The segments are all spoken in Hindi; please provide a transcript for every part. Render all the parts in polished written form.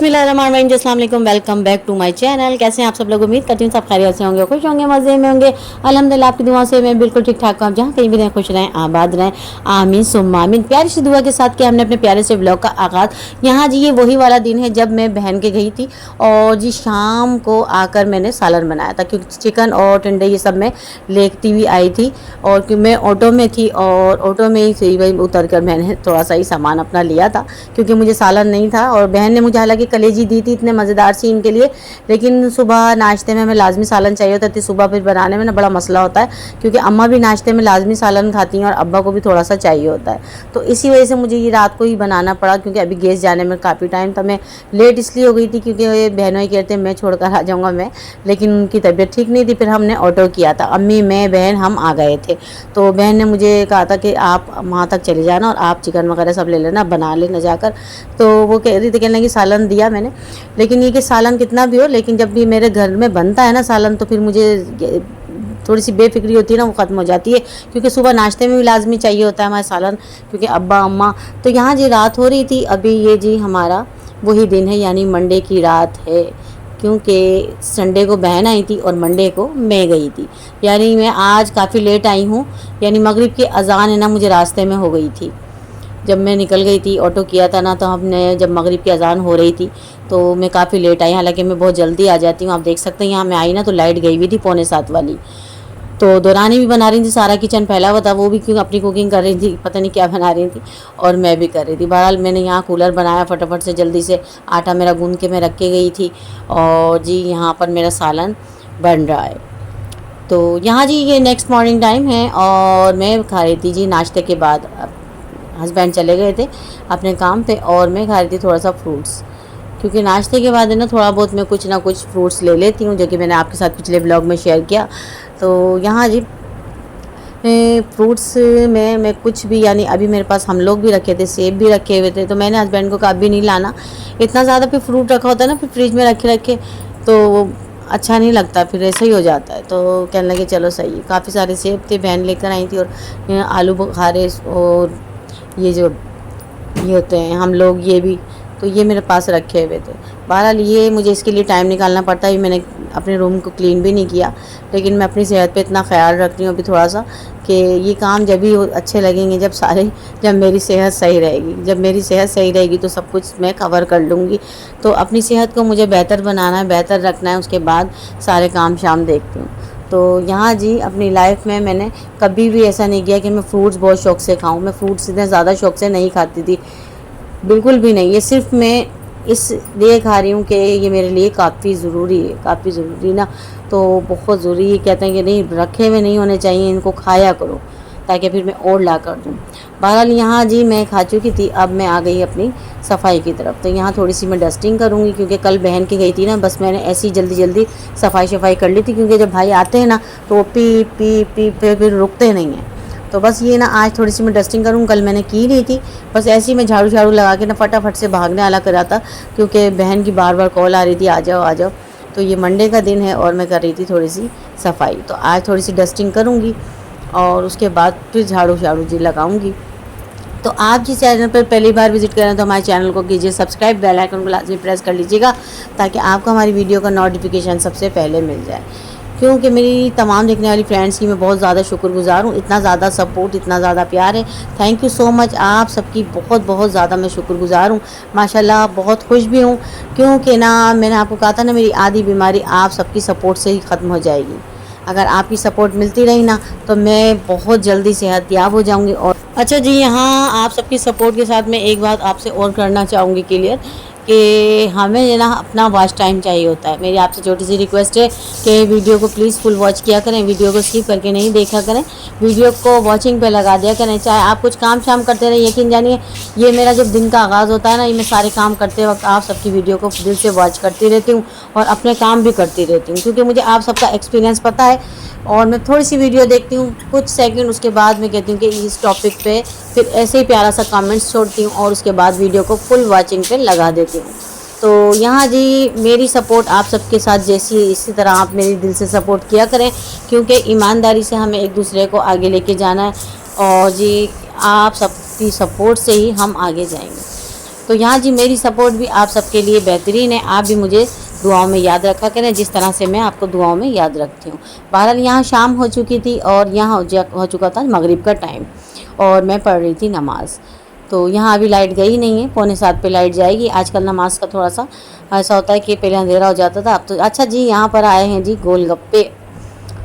बिस्मिल्लाहिर्रहमानिर्रहीम, अस्सलाम वालेकुम, welcome back to my channel. कैसे हैं आप सब लोग? उम्मीद करती हूँ सब खैरियत से होंगे, खुश होंगे, मज़े में होंगे। अल्हम्दुलिल्लाह आपकी दुआ से मैं बिल्कुल ठीक ठाक हूँ। आप जहाँ कहीं भी रहें खुश रहें, आबाद रहें, आमीन सुम्मा आमीन। प्यारी सी दुआ के साथ कि हमने अपने प्यारे से व्लॉग का आगाज़। यहाँ जी ये वही वाला दिन है जब मैं बहन के गई थी और जी शाम को आकर मैंने सालन बनाया था, क्योंकि चिकन और टिंडे ये सब मैं लेती हुई आई थी और मैं ऑटो में थी और ऑटो में ही सही वही उतर कर मैंने थोड़ा सा ही सामान अपना लिया था, क्योंकि मुझे सालन नहीं था। और बहन ने मुझे हालांकि कलेजी दी थी इतने मज़ेदार सी इनके लिए, लेकिन सुबह नाश्ते में हमें लाजमी सालन चाहिए होता थी। सुबह फिर बनाने में ना बड़ा मसला होता है, क्योंकि अम्मा भी नाश्ते में लाजमी सालन खाती हैं और अब्बा को भी थोड़ा सा चाहिए होता है। तो इसी वजह से मुझे ये रात को ही बनाना पड़ा, क्योंकि अभी गेस्ट जाने में काफ़ी टाइम था। मैं लेट इसलिए हो गई थी क्योंकि बहनों ही कहते हैं मैं छोड़कर आ जाऊँगा मैं, लेकिन उनकी तबीयत ठीक नहीं थी। फिर हमने ऑटो किया था, अम्मी मैं बहन हम आ गए थे। तो बहन ने मुझे कहा था कि आप वहाँ तक चले जाना और आप चिकन वगैरह सब ले लेना, बना लेना जाकर। तो वो कह रही थी, कहने लगी सालन दिया मैंने, लेकिन ये कि सालन कितना भी हो, लेकिन जब भी मेरे घर में बनता है ना सालन तो फिर मुझे थोड़ी सी बेफिक्री होती है ना, वो ख़त्म हो जाती है। क्योंकि सुबह नाश्ते में भी लाजमी चाहिए होता है हमारे सालन, क्योंकि अब्बा अम्मा। तो यहाँ जी रात हो रही थी अभी, ये जी हमारा वही दिन है, यानी मंडे की रात है, क्योंकि संडे को बहन आई थी और मंडे को मैं गई थी। यानी मैं आज काफ़ी लेट आई हूँ, यानी मगरिब की अज़ान है ना मुझे रास्ते में हो गई थी। जब मैं निकल गई थी, ऑटो किया था ना, तो हमने जब मगरिब की अज़ान हो रही थी तो मैं काफ़ी लेट आई। हालांकि मैं बहुत जल्दी आ जाती हूँ, आप देख सकते हैं यहाँ मैं आई ना तो लाइट गई हुई थी 6:45 वाली। तो दौरानी भी बना रही थी, सारा किचन फैला हुआ था, वो भी क्यों अपनी कुकिंग कर रही थी, पता नहीं क्या बना रही थी, और मैं भी कर रही थी। बहरहाल मैंने यहाँ कूलर बनाया फटाफट से, जल्दी से आटा मेरा गूंद के मैं रख के गई थी और जी यहाँ पर मेरा सालन बन रहा है। तो यहाँ जी ये नेक्स्ट मॉर्निंग टाइम है और मैं खा रही थी जी नाश्ते के बाद। हस्बैंड चले गए थे अपने काम पे और मैं खा रही थी थोड़ा सा फ्रूट्स, क्योंकि नाश्ते के बाद है ना थोड़ा बहुत मैं कुछ ना कुछ फ्रूट्स ले लेती हूँ, जो कि मैंने आपके साथ पिछले ब्लॉग में शेयर किया। तो यहाँ जी फ्रूट्स में मैं कुछ भी, यानी अभी मेरे पास हम लोग भी रखे थे, सेब भी रखे हुए थे, तो मैंने हस्बैंड को कहा अभी नहीं लाना, इतना ज़्यादा फिर फ्रूट रखा होता है ना, फिर फ्रिज में रखे रखे तो अच्छा नहीं लगता, फिर ऐसे ही हो जाता है। तो कहने लगे चलो सही है। काफ़ी सारे सेब थे, बहन लेकर आई थी, और आलू बुखारे और ये जो ये होते हैं हम लोग, ये भी, तो ये मेरे पास रखे हुए थे। बहरहाल ये मुझे इसके लिए टाइम निकालना पड़ता है। मैंने अपने रूम को क्लीन भी नहीं किया, लेकिन मैं अपनी सेहत पे इतना ख्याल रख रही हूँ अभी थोड़ा सा, कि ये काम जब भी अच्छे लगेंगे जब मेरी सेहत सही रहेगी। जब मेरी सेहत सही रहेगी तो सब कुछ मैं कवर कर लूँगी। तो अपनी सेहत को मुझे बेहतर बनाना है, बेहतर रखना है, उसके बाद सारे काम शाम देखती हूँ। तो यहाँ जी अपनी लाइफ में मैंने कभी भी ऐसा नहीं किया कि मैं फ्रूट्स बहुत शौक़ से खाऊं। मैं फ्रूट्स इतने ज़्यादा शौक़ से नहीं खाती थी, बिल्कुल भी नहीं। ये सिर्फ मैं इसलिए खा रही हूँ कि ये मेरे लिए काफ़ी ज़रूरी है, काफ़ी ज़रूरी ना, तो बहुत ज़रूरी। ये कहते हैं कि नहीं रखे हुए नहीं होने चाहिए, इनको खाया करो, ताकि फिर मैं और ला कर दूँ। बहरहाल यहाँ जी मैं खा चुकी थी, अब मैं आ गई अपनी सफाई की तरफ। तो यहाँ थोड़ी सी मैं डस्टिंग करूँगी, क्योंकि कल बहन की गई थी ना, बस मैंने ऐसी जल्दी जल्दी सफाई कर ली थी, क्योंकि जब भाई आते हैं ना तो वो पी पी पी फिर रुकते नहीं हैं। तो बस ये ना आज थोड़ी सी मैं डस्टिंग करूँ, कल मैंने की नहीं थी, बस ऐसे ही मैं झाड़ू झाड़ू लगा के ना फटाफट से भागने वाला करा था, क्योंकि बहन की बार बार कॉल आ रही थी आ जाओ आ जाओ। तो ये मंडे का दिन है और मैं कर रही थी थोड़ी सी सफाई। तो आज थोड़ी सी डस्टिंग करूँगी और उसके बाद फिर झाड़ू झाड़ू जी लगाऊंगी। तो आप जिस चैनल पर पहली बार विजिट करें तो हमारे चैनल को कीजिए सब्सक्राइब, बेल आइकन को लाजमी प्रेस कर लीजिएगा, ताकि आपको हमारी वीडियो का नोटिफिकेशन सबसे पहले मिल जाए। क्योंकि मेरी तमाम देखने वाली फ्रेंड्स की मैं बहुत ज़्यादा शुक्रगुजार हूँ, इतना ज़्यादा सपोर्ट, इतना ज़्यादा प्यार है। थैंक यू सो मच, आप सबकी बहुत बहुत ज़्यादा मैं शुक्रगुजार हूँ। माशाल्लाह बहुत खुश भी हूँ, क्योंकि ना मैंने आपको कहा था ना मेरी आधी बीमारी आप सबकी सपोर्ट से ही ख़त्म हो जाएगी। अगर आपकी सपोर्ट मिलती रही ना तो मैं बहुत जल्दी सेहतयाब हो जाऊंगी। और अच्छा जी, यहाँ आप सबकी सपोर्ट के साथ मैं एक बात आपसे और करना चाहूँगी क्लियर, कि हमें ना अपना वॉच टाइम चाहिए होता है। मेरी आपसे छोटी सी रिक्वेस्ट है कि वीडियो को प्लीज़ फुल वॉच किया करें, वीडियो को स्किप करके नहीं देखा करें, वीडियो को वॉचिंग पे लगा दिया करें। चाहे आप कुछ काम शाम करते रहें, यकीन जानिए ये मेरा जब दिन का आगाज़ होता है ना, ये मैं सारे काम करते वक्त आप सबकी वीडियो को दिल से वॉच करती रहती हूँ और अपने काम भी करती रहती हूँ, क्योंकि मुझे आप सबका एक्सपीरियंस पता है। और मैं थोड़ी सी वीडियो देखती हूँ कुछ सेकंड, उसके बाद मैं कहती हूँ कि इस टॉपिक पे फिर ऐसे ही प्यारा सा कमेंट्स छोड़ती हूँ और उसके बाद वीडियो को फुल वॉचिंग पे लगा देती हूँ। तो यहाँ जी मेरी सपोर्ट आप सबके साथ जैसी इसी तरह आप मेरी दिल से सपोर्ट किया करें, क्योंकि ईमानदारी से हमें एक दूसरे को आगे लेके जाना है और जी आप सबकी सपोर्ट से ही हम आगे जाएंगे। तो यहाँ जी मेरी सपोर्ट भी आप सबके लिए बेहतरीन है। आप भी मुझे दुआओं में याद रखा करें जिस तरह से मैं आपको दुआओं में याद रखती हूँ। बहरहाल यहाँ शाम हो चुकी थी और यहाँ हो चुका था मगरिब का टाइम और मैं पढ़ रही थी नमाज़। तो यहाँ अभी लाइट गई नहीं है, 6:45 पे लाइट जाएगी। आजकल नमाज का थोड़ा सा ऐसा होता है कि पहले अंधेरा हो जाता था, अब तो अच्छा जी। यहाँ पर आए हैं जी गोलगप्पे,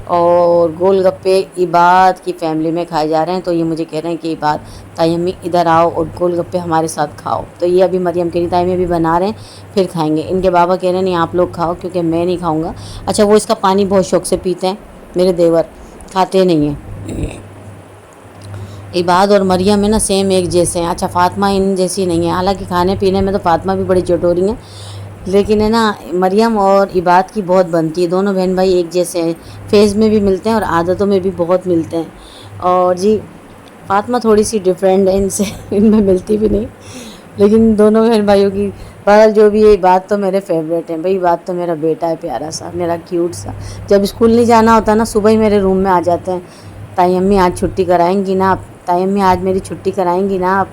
और गोलगप्पे इबाद की फैमिली में खाए जा रहे हैं। तो ये मुझे कह रहे हैं कि इबाद ताई अम्मी इधर आओ और गोलगप्पे हमारे साथ खाओ। तो ये अभी मरियम करी ताई में भी बना रहे हैं, फिर खाएंगे। इनके बाबा कह रहे हैं नहीं आप लोग खाओ क्योंकि मैं नहीं खाऊंगा। अच्छा वो इसका पानी बहुत शौक से पीते हैं, मेरे देवर खाते नहीं हैं। इबाद और मरियम है ना सेम एक जैसे हैं। अच्छा फातिमा इन जैसी नहीं है, हालांकि खाने पीने में तो फातिमा भी बड़ी चटोरी हैं, लेकिन है ना मरियम और इबाद की बहुत बनती है। दोनों बहन भाई एक जैसे हैं, फेस में भी मिलते हैं और आदतों में भी बहुत मिलते हैं। और जी फातिमा थोड़ी सी डिफरेंट है इनसे, इनमें मिलती भी नहीं, लेकिन दोनों बहन भाइयों की बहरहाल जो भी है। इबाद तो मेरे फेवरेट हैं भाई, इबाद तो मेरा बेटा है प्यारा सा, मेरा क्यूट सा। जब स्कूल नहीं जाना होता ना सुबह ही मेरे रूम में आ जाते हैं, ताई अम्मी आज छुट्टी कराएंगी ना आप, ताई अम्मी आज मेरी छुट्टी कराएंगी ना आप।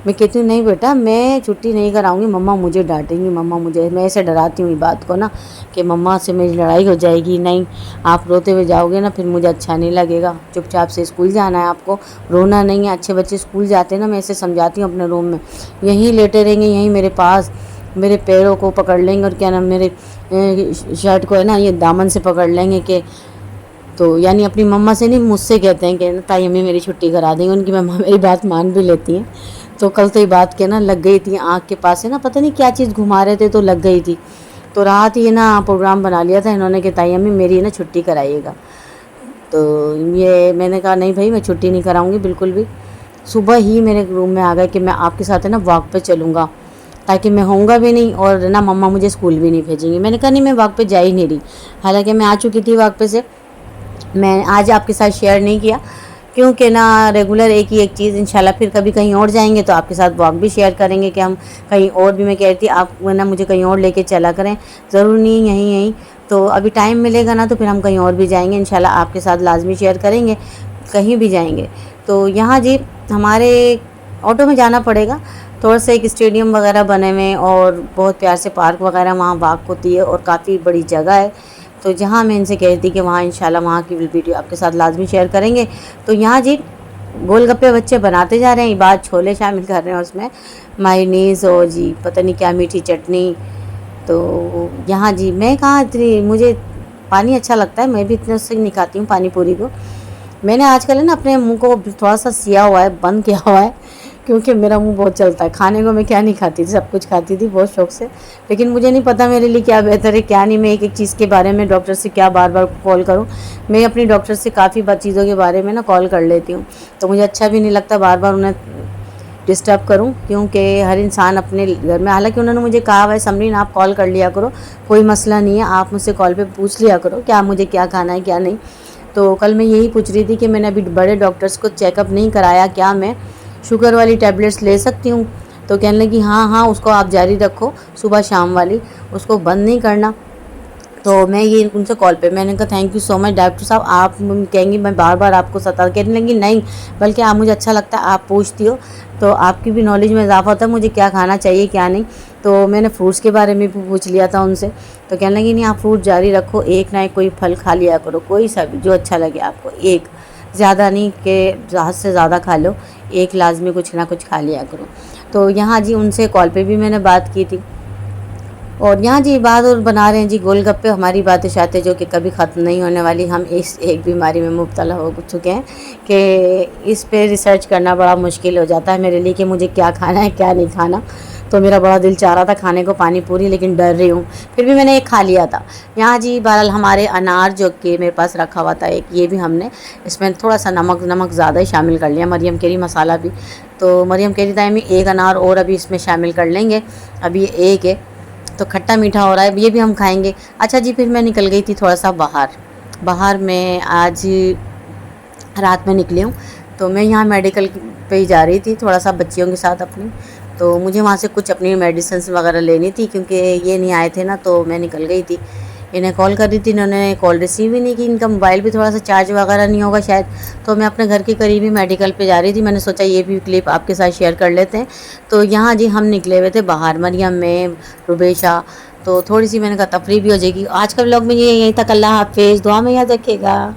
मैं कहती हूँ नहीं बेटा मैं छुट्टी नहीं कराऊंगी, मम्मा मुझे डांटेंगी, मम्मा मुझे। मैं ऐसे डराती हूँ बात को ना कि मम्मा से मेरी लड़ाई हो जाएगी, नहीं आप रोते हुए जाओगे ना फिर मुझे अच्छा नहीं लगेगा। चुपचाप से स्कूल जाना है आपको, रोना नहीं है। अच्छे बच्चे स्कूल जाते हैं ना, मैं ऐसे समझाती हूँ अपने रूम में, यहीं लेटे रहेंगे, यहीं मेरे पास मेरे पैरों को पकड़ लेंगे और क्या नाम मेरे शर्ट को है ना ये दामन से पकड़ लेंगे कि, तो यानी अपनी मम्मा से नहीं मुझसे कहते हैं कि ताई अम्मी मेरी छुट्टी करा देंगे। उनकी मम्मा मेरी बात मान भी लेती हैं। तो कल तो ये बात के ना लग गई थी आँख के पास है ना, पता नहीं क्या चीज़ घुमा रहे थे तो लग गई थी। तो रात ये ना प्रोग्राम बना लिया था इन्होंने कि ताई अम्मी मेरी ना छुट्टी कराइएगा। तो ये मैंने कहा नहीं भाई मैं छुट्टी नहीं कराऊंगी बिल्कुल भी। सुबह ही मेरे रूम में आ गए कि मैं आपके साथ है ना वॉक पे चलूँगा, ताकि मैं होऊंगा भी नहीं और ना मम्मा मुझे स्कूल भी नहीं भेजेंगी। मैंने कहा नहीं मैं वॉक पे जा ही नहीं रही, हालांकि मैं आ चुकी थी वॉक पे से। मैं आज आपके साथ शेयर नहीं किया क्योंकि ना रेगुलर एक ही एक चीज़, इंशाल्लाह फिर कभी कहीं और जाएंगे तो आपके साथ वॉक भी शेयर करेंगे कि हम कहीं और भी। मैं कह रही थी आप ना मुझे कहीं और लेके चला करें, ज़रूर नहीं यहीं यहीं। तो अभी टाइम मिलेगा ना तो फिर हम कहीं और भी जाएंगे, इंशाल्लाह आपके साथ लाजमी शेयर करेंगे कहीं भी जाएंगे। तो यहाँ जी हमारे ऑटो में जाना पड़ेगा, थोड़ा सा एक स्टेडियम वगैरह बने हुए और बहुत प्यार से पार्क वगैरह वहाँ वॉक होती है और काफ़ी बड़ी जगह है। तो जहाँ मैं इनसे कह रही थी कि वहाँ इंशाल्लाह वहाँ की वीडियो आपके साथ लाजमी शेयर करेंगे। तो यहाँ जी गोलगप्पे बच्चे बनाते जा रहे हैं, इबाद छोले शामिल कर रहे हैं उसमें, मायोनीज़ और जी पता नहीं क्या मीठी चटनी। तो यहाँ जी मैं कहाँ इतनी, मुझे पानी अच्छा लगता है, मैं भी इतने उससे नहीं खाती हूँ पानी पूरी को। मैंने आजकल है ना अपने मुंह को थोड़ा सा सिया हुआ है, बंद किया हुआ है, क्योंकि मेरा मुंह बहुत चलता है। खाने को मैं क्या नहीं खाती थी, सब कुछ खाती थी बहुत शौक से, लेकिन मुझे नहीं पता मेरे लिए क्या बेहतर है क्या नहीं। मैं एक एक चीज़ के बारे में डॉक्टर से क्या बार बार कॉल करूं। मैं अपनी डॉक्टर से काफ़ी चीज़ों के बारे में ना कॉल कर लेती हूँ, तो मुझे अच्छा भी नहीं लगता बार बार उन्हें डिस्टर्ब करूं, क्योंकि हर इंसान अपने घर में, हालांकि उन्होंने मुझे कहा भाई समरीन आप कॉल कर लिया करो, कोई मसला नहीं है, आप मुझसे कॉल पे पूछ लिया करो क्या मुझे क्या खाना है क्या नहीं। तो कल मैं यही पूछ रही थी कि मैंने अभी बड़े डॉक्टर्स को चेकअप नहीं कराया, क्या मैं शुगर वाली टैबलेट्स ले सकती हूँ। तो कहने लगी हाँ हाँ उसको आप जारी रखो, सुबह शाम वाली, उसको बंद नहीं करना। तो मैं ये उनसे कॉल पे मैंने कहा thank you so much doctor साहब, आप कहेंगी मैं बार बार आपको सता, कहने लगी नहीं बल्कि आप मुझे अच्छा लगता है आप पूछती हो, तो आपकी भी नॉलेज में इजाफा होता है मुझे क्या खाना चाहिए क्या नहीं। तो मैंने फ्रूट्स के बारे में भी पूछ लिया था उनसे, तो कहने लगी नहीं आप फ्रूट जारी रखो, एक ना एक कोई फल खा लिया करो, कोई सा भी जो अच्छा लगे आपको, एक ज़्यादा नहीं कि हद से ज़्यादा खा लो, एक लाजमी कुछ ना कुछ खा लिया करो। तो यहाँ जी उनसे कॉल पे भी मैंने बात की थी। और यहाँ जी बात और बना रहे हैं जी गोलगप्पे, हमारी बातें शातें जो कि कभी ख़त्म नहीं होने वाली। हम इस एक बीमारी में मुब्तला हो चुके हैं कि इस पे रिसर्च करना बड़ा मुश्किल हो जाता है मेरे लिए कि मुझे क्या खाना है क्या नहीं खाना। तो मेरा बड़ा दिल चाह रहा था खाने को पानी पूरी, लेकिन डर रही हूँ, फिर भी मैंने एक खा लिया था। यहाँ जी बहरहाल हमारे अनार जो कि मेरे पास रखा हुआ था एक, ये भी हमने इसमें थोड़ा सा नमक ज़्यादा ही शामिल कर लिया, मरियम कह रही मसाला भी, तो मरियम कह रही था मैं एक अनार और अभी इसमें शामिल कर लेंगे, अभी ये एक है तो खट्टा मीठा हो रहा है, ये भी हम खाएंगे। अच्छा जी फिर मैं निकल गई थी थोड़ा सा बाहर मैं आज रात में निकली हूँ, तो मैं यहाँ मेडिकल पे ही जा रही थी थोड़ा सा बच्चियों के साथ अपनी। तो मुझे वहाँ से कुछ अपनी मेडिसिन वगैरह लेनी थी क्योंकि ये नहीं आए थे ना, तो मैं निकल गई थी इन्हें कॉल कर रही थी, इन्होंने कॉल रिसीव ही नहीं की। इनका मोबाइल भी थोड़ा सा चार्ज वगैरह नहीं होगा शायद। तो मैं अपने घर के करीब ही मेडिकल पे जा रही थी, मैंने सोचा ये भी क्लिप आपके साथ शेयर कर लेते हैं। तो यहाँ जी हम निकले हुए थे बाहर, मरियम में, रुबेशा। तो थोड़ी सी मैंने कहा तफरी भी हो जाएगी। आज का व्लॉग में ये यहीं तक। अल्लाह हाफिज़, दुआ में याद रखिएगा।